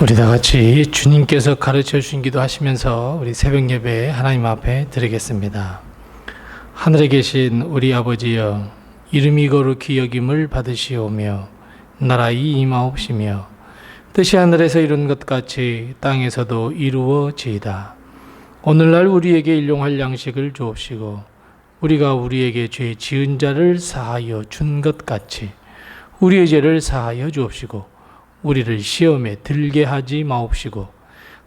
우리 다 같이 주님께서 가르쳐 주신 기도하시면서 우리 새벽 예배 하나님 앞에 드리겠습니다. 하늘에 계신 우리 아버지여, 이름이 거룩히 여김을 받으시오며 나라의 임하옵시며 뜻이 하늘에서 이룬 것 같이 땅에서도 이루어지이다. 오늘날 우리에게 일용할 양식을 주옵시고 우리가 우리에게 죄 지은 자를 사하여 준 것 같이 우리의 죄를 사하여 주옵시고 우리를 시험에 들게 하지 마옵시고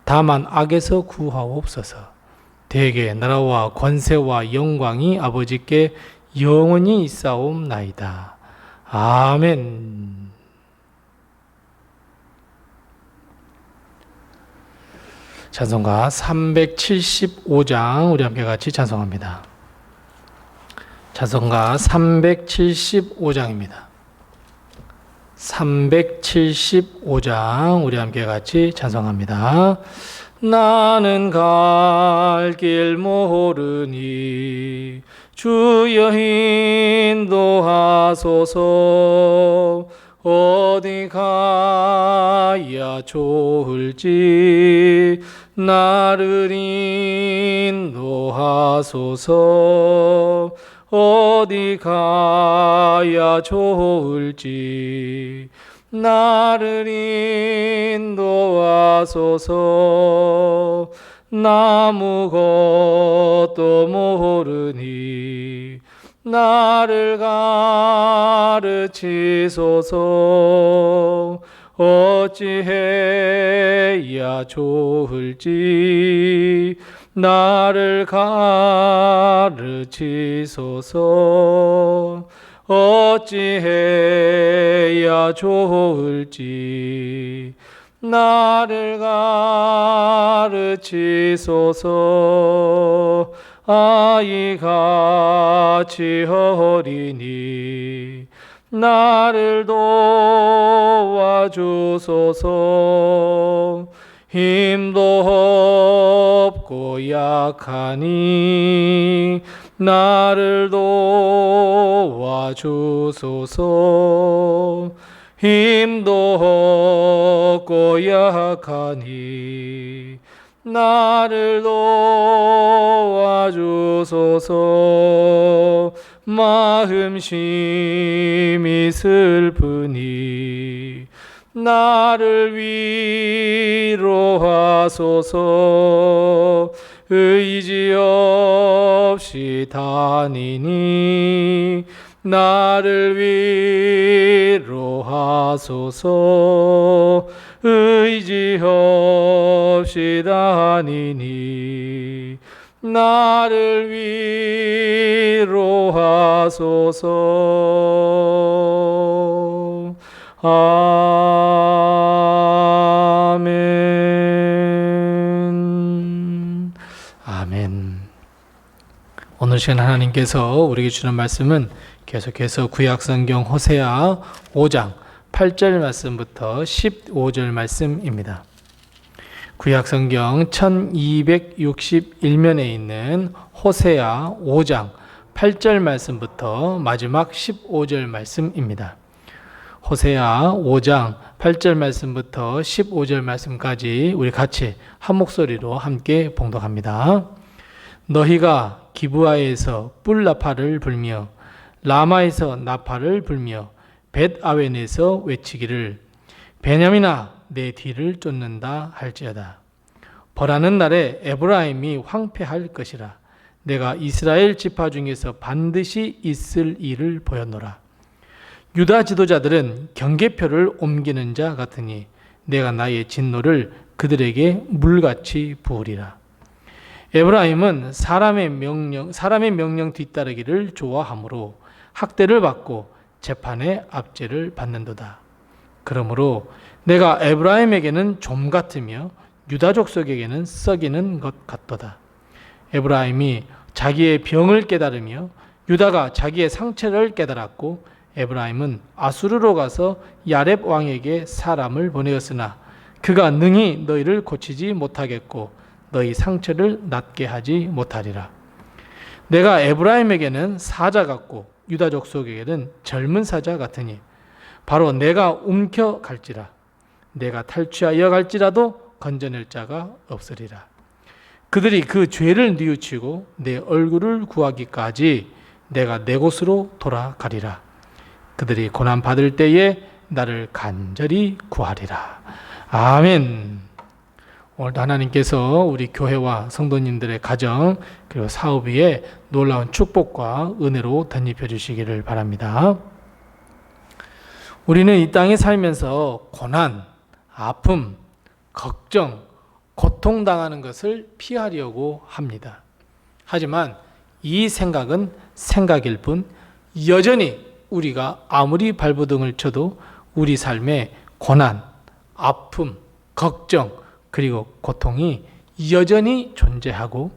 다만 악에서 구하옵소서. 대개 나라와 권세와 영광이 아버지께 영원히 있사옵나이다. 아멘. 찬송가 375장 우리 함께 같이 찬송합니다. 찬송가 375장입니다. 375장 우리 함께 같이 찬송합니다. 나는 갈 길 모르니 주여 인도하소서. 어디 가야 좋을지 나를 인도하소서. 어디 가야 좋을지 나를 인도하소서. 나 아무것도 모르니 나를 가르치소서. 어찌해야 좋을지 나를 가르치소서. 어찌해야 좋을지 나를 가르치소서. 아이같이 어리니 나를 도와주소서. 힘도 없고 약하니 나를 도와주소서. 힘도 없고 약하니 나를 도와주소서. 마음 심히 슬프니 나를 위로하소서. 의지 없이 다니니 나를 위로하소서. 의지 없이 다니니 나를 위로하소서. 아멘. 아멘. 오늘 시간 하나님께서 우리에게 주는 말씀은 계속해서 구약성경 호세아 5장 8절 말씀부터 15절 말씀입니다. 구약성경 1261면에 있는 호세아 5장 8절 말씀부터 마지막 15절 말씀입니다. 호세아 5장 8절 말씀부터 15절 말씀까지 우리 같이 한 목소리로 함께 봉독합니다. 너희가 기브아에서 뿔나팔을 불며 라마에서 나팔을 불며 벳아웬에서 외치기를 베냐민아 내 뒤를 쫓는다 할지어다. 벌하는 날에 에브라임이 황폐할 것이라. 내가 이스라엘 지파 중에서 반드시 있을 일을 보였노라. 유다 지도자들은 경계표를 옮기는 자 같으니 내가 나의 진노를 그들에게 물같이 부으리라. 에브라임은 사람의 명령 뒤따르기를 좋아하므로 학대를 받고 재판의 압제를 받는도다. 그러므로 내가 에브라임에게는 좀 같으며 유다 족속에게는 썩이는 것 같도다. 에브라임이 자기의 병을 깨달으며 유다가 자기의 상처를 깨달았고 에브라임은 아수르로 가서 야렙 왕에게 사람을 보내었으나 그가 능히 너희를 고치지 못하겠고 너희 상처를 낫게 하지 못하리라. 내가 에브라임에게는 사자 같고 유다 족속에게는 젊은 사자 같으니 바로 내가 움켜갈지라. 내가 탈취하여 갈지라도 건져낼 자가 없으리라. 그들이 그 죄를 뉘우치고 내 얼굴을 구하기까지 내가 내 곳으로 돌아가리라. 그들이 고난 받을 때에 나를 간절히 구하리라. 아멘. 오늘도 하나님께서 우리 교회와 성도님들의 가정 그리고 사업 위에 놀라운 축복과 은혜로 덧입혀 주시기를 바랍니다. 우리는 이 땅에 살면서 고난, 아픔, 걱정, 고통당하는 것을 피하려고 합니다. 하지만 이 생각은 생각일 뿐 여전히 우리가 아무리 발버둥을 쳐도 우리 삶에 고난, 아픔, 걱정 그리고 고통이 여전히 존재하고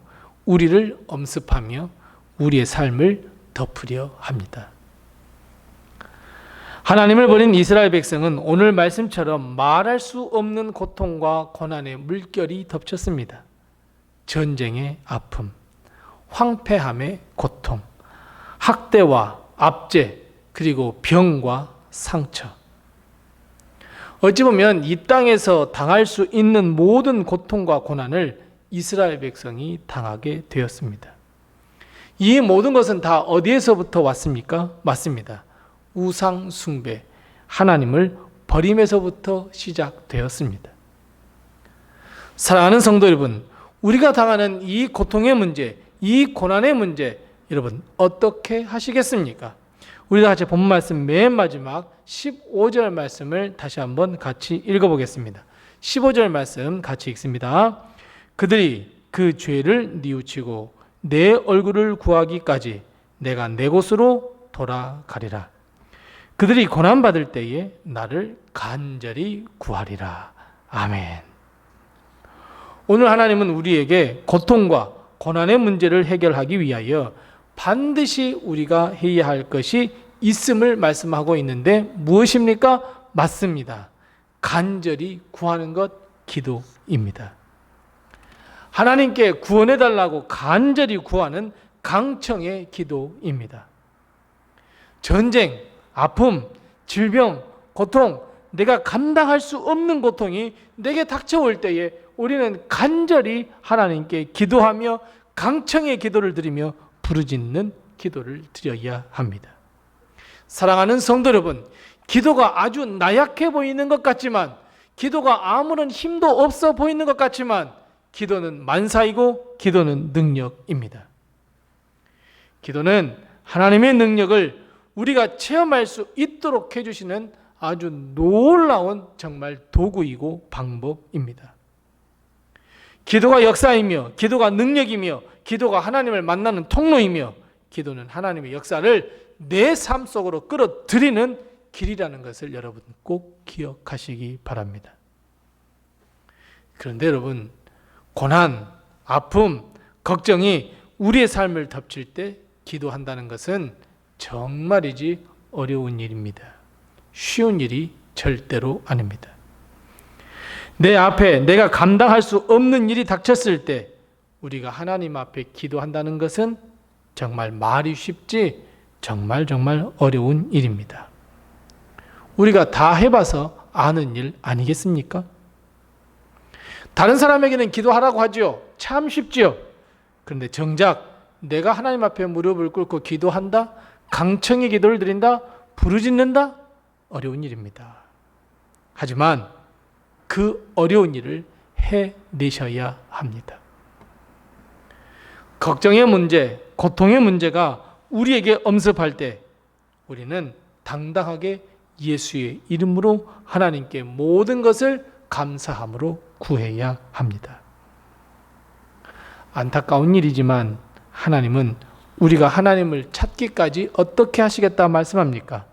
우리를 엄습하며 우리의 삶을 덮으려 합니다. 하나님을 버린 이스라엘 백성은 오늘 말씀처럼 말할 수 없는 고통과 고난의 물결이 덮쳤습니다. 전쟁의 아픔, 황폐함의 고통, 학대와 압제, 그리고 병과 상처. 어찌 보면 이 땅에서 당할 수 있는 모든 고통과 고난을 이스라엘 백성이 당하게 되었습니다. 이 모든 것은 다 어디에서부터 왔습니까? 맞습니다. 우상 숭배, 하나님을 버림에서부터 시작되었습니다. 사랑하는 성도 여러분, 우리가 당하는 이 고통의 문제, 이 고난의 문제, 여러분 어떻게 하시겠습니까? 우리가 같이 본 말씀 맨 마지막 15절 말씀을 다시 한번 같이 읽어보겠습니다. 15절 말씀 같이 읽습니다. 그들이 그 죄를 뉘우치고 내 얼굴을 구하기까지 내가 내 곳으로 돌아가리라. 그들이 고난받을 때에 나를 간절히 구하리라. 아멘. 오늘 하나님은 우리에게 고통과 고난의 문제를 해결하기 위하여 반드시 우리가 해야 할 것이 있음을 말씀하고 있는데 무엇입니까? 맞습니다. 간절히 구하는 것, 기도입니다. 하나님께 구원해달라고 간절히 구하는 강청의 기도입니다. 전쟁, 아픔, 질병, 고통, 내가 감당할 수 없는 고통이 내게 닥쳐올 때에 우리는 간절히 하나님께 기도하며 강청의 기도를 드리며 부르짖는 기도를 드려야 합니다. 사랑하는 성도 여러분, 기도가 아주 나약해 보이는 것 같지만, 기도가 아무런 힘도 없어 보이는 것 같지만, 기도는 만사이고 기도는 능력입니다. 기도는 하나님의 능력을 우리가 체험할 수 있도록 해주시는 아주 놀라운 정말 도구이고 방법입니다. 기도가 역사이며 기도가 능력이며 기도가 하나님을 만나는 통로이며 기도는 하나님의 역사를 내 삶 속으로 끌어들이는 길이라는 것을 여러분 꼭 기억하시기 바랍니다. 그런데 여러분, 고난, 아픔, 걱정이 우리의 삶을 덮칠 때 기도한다는 것은 정말이지 어려운 일입니다. 쉬운 일이 절대로 아닙니다. 내 앞에 내가 감당할 수 없는 일이 닥쳤을 때 우리가 하나님 앞에 기도한다는 것은 정말 말이 쉽지 정말 어려운 일입니다. 우리가 다 해봐서 아는 일 아니겠습니까? 다른 사람에게는 기도하라고 하죠. 참 쉽지요. 그런데 정작 내가 하나님 앞에 무릎을 꿇고 기도한다, 강청의 기도를 드린다, 부르짖는다, 어려운 일입니다. 하지만 그 어려운 일을 해내셔야 합니다. 걱정의 문제, 고통의 문제가 우리에게 엄습할 때 우리는 당당하게 예수의 이름으로 하나님께 모든 것을 감사함으로 구해야 합니다. 안타까운 일이지만 하나님은 우리가 하나님을 찾기까지 어떻게 하시겠다 말씀합니까?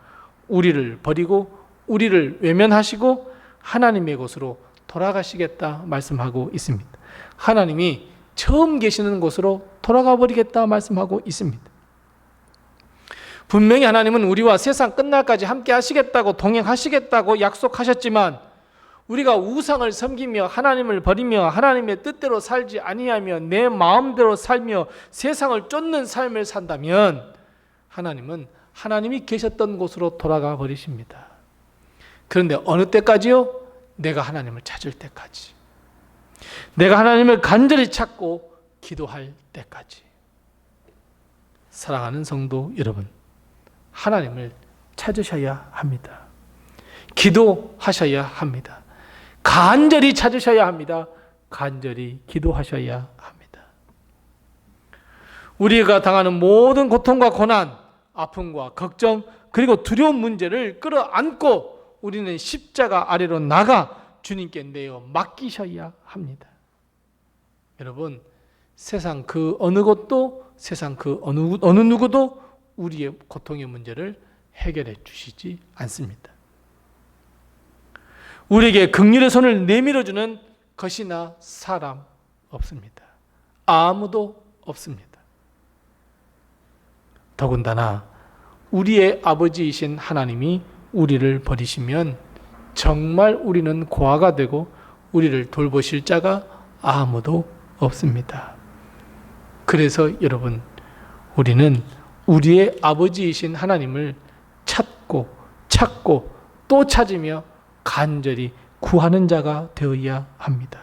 우리를 버리고 우리를 외면하시고 하나님의 곳으로 돌아가시겠다 말씀하고 있습니다. 하나님이 처음 계시는 곳으로 돌아가 버리겠다 말씀하고 있습니다. 분명히 하나님은 우리와 세상 끝날까지 함께 하시겠다고 동행하시겠다고 약속하셨지만 우리가 우상을 섬기며 하나님을 버리며 하나님의 뜻대로 살지 아니하며 내 마음대로 살며 세상을 쫓는 삶을 산다면 하나님은 하나님이 계셨던 곳으로 돌아가 버리십니다. 그런데 어느 때까지요? 내가 하나님을 찾을 때까지, 내가 하나님을 간절히 찾고 기도할 때까지. 사랑하는 성도 여러분, 하나님을 찾으셔야 합니다. 기도하셔야 합니다. 간절히 찾으셔야 합니다. 간절히 기도하셔야 합니다. 우리가 당하는 모든 고통과 고난, 아픔과 걱정, 그리고 두려운 문제를 끌어안고 우리는 십자가 아래로 나가 주님께 내어 맡기셔야 합니다. 여러분, 세상 그 어느 곳도, 세상 그 어느 누구도 우리의 고통의 문제를 해결해 주시지 않습니다. 우리에게 긍휼의 손을 내밀어주는 것이나 사람 없습니다. 아무도 없습니다. 더군다나 우리의 아버지이신 하나님이 우리를 버리시면 정말 우리는 고아가 되고 우리를 돌보실 자가 아무도 없습니다. 그래서 여러분, 우리는 우리의 아버지이신 하나님을 찾고 또 찾으며 간절히 구하는 자가 되어야 합니다.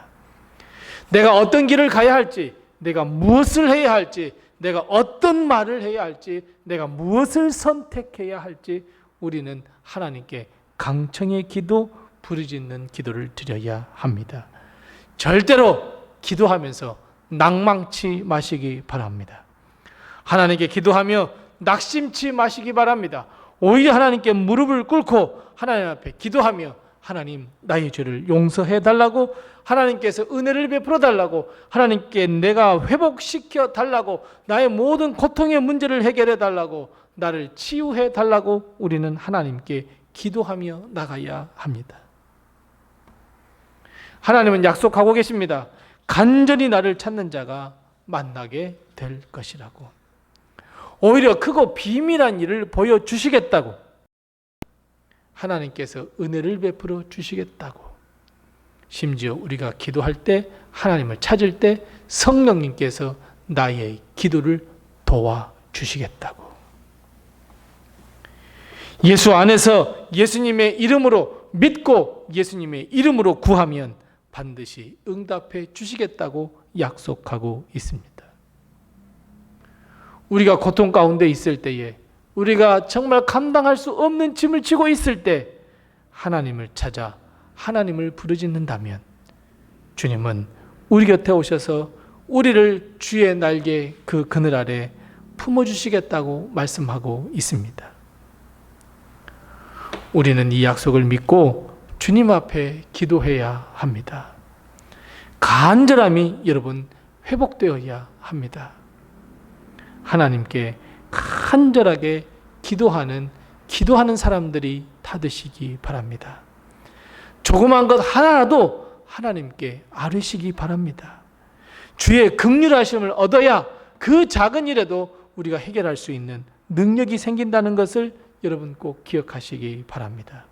내가 어떤 길을 가야 할지, 내가 무엇을 해야 할지, 내가 어떤 말을 해야 할지, 내가 무엇을 선택해야 할지 우리는 하나님께 강청의 기도, 부르짖는 기도를 드려야 합니다. 절대로 기도하면서 낭망치 마시기 바랍니다. 하나님께 기도하며 낙심치 마시기 바랍니다. 오히려 하나님께 무릎을 꿇고 하나님 앞에 기도하며 하나님, 나의 죄를 용서해 달라고, 하나님께서 은혜를 베풀어 달라고, 하나님께 내가 회복시켜 달라고, 나의 모든 고통의 문제를 해결해 달라고, 나를 치유해 달라고 우리는 하나님께 기도하며 나가야 합니다. 하나님은 약속하고 계십니다. 간절히 나를 찾는 자가 만나게 될 것이라고. 오히려 크고 비밀한 일을 보여주시겠다고, 하나님께서 은혜를 베풀어 주시겠다고, 심지어 우리가 기도할 때, 하나님을 찾을 때 성령님께서 나의 기도를 도와주시겠다고. 예수 안에서 예수님의 이름으로 믿고 예수님의 이름으로 구하면 반드시 응답해 주시겠다고 약속하고 있습니다. 우리가 고통 가운데 있을 때에, 우리가 정말 감당할 수 없는 짐을 지고 있을 때 하나님을 찾아 하나님을 부르짖는다면 주님은 우리 곁에 오셔서 우리를 주의 날개 그 그늘 아래 품어주시겠다고 말씀하고 있습니다. 우리는 이 약속을 믿고 주님 앞에 기도해야 합니다. 간절함이 여러분 회복되어야 합니다. 하나님께 간절하게 기도하는 사람들이 다 되시기 바랍니다. 조그만 것 하나라도 하나님께 아뢰시기 바랍니다. 주의 긍휼하심을 얻어야 그 작은 일에도 우리가 해결할 수 있는 능력이 생긴다는 것을 여러분 꼭 기억하시기 바랍니다.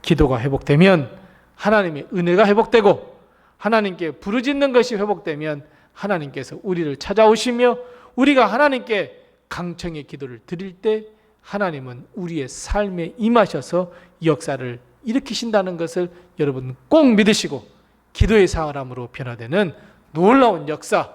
기도가 회복되면 하나님의 은혜가 회복되고, 하나님께 부르짖는 것이 회복되면 하나님께서 우리를 찾아오시며, 우리가 하나님께 강청의 기도를 드릴 때 하나님은 우리의 삶에 임하셔서 역사를 일으키신다는 것을 여러분 꼭 믿으시고, 기도의 사람으로 변화되는 놀라운 역사,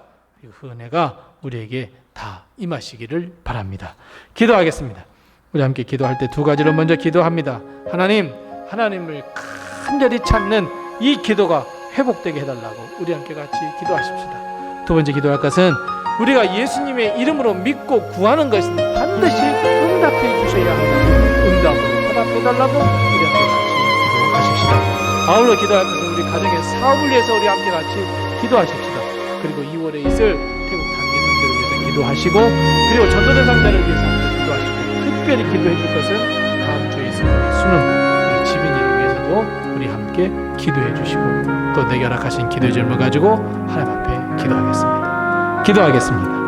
그 은혜가 우리에게 다 임하시기를 바랍니다. 기도하겠습니다. 우리 함께 기도할 때 두 가지를 먼저 기도합니다. 하나님을 간절히 찾는 이 기도가 회복되게 해달라고 우리 함께 같이 기도하십시다. 두 번째 기도할 것은 우리가 예수님의 이름으로 믿고 구하는 것은 반드시 응답해 주셔야 한다고, 응답으로 화답해달라고 우리 함께 같이 기도하십시다. 아울러 기도할 것은 우리 가정의 사업을 위해서 우리 함께 같이 기도하십시다. 그리고 2월에 있을 태국 단기 선교를 위해서 기도하시고, 그리고 전도 대상자를 위해서 함께 기도하시고, 특별히 기도해 줄 것은 다음 주에 있을 우리 수능, 우리 지빈이를 위해서도 우리 함께 기도해 주시고, 또 내게 허락하신 기도의 질문 가지고 하나님 앞에 기도하겠습니다.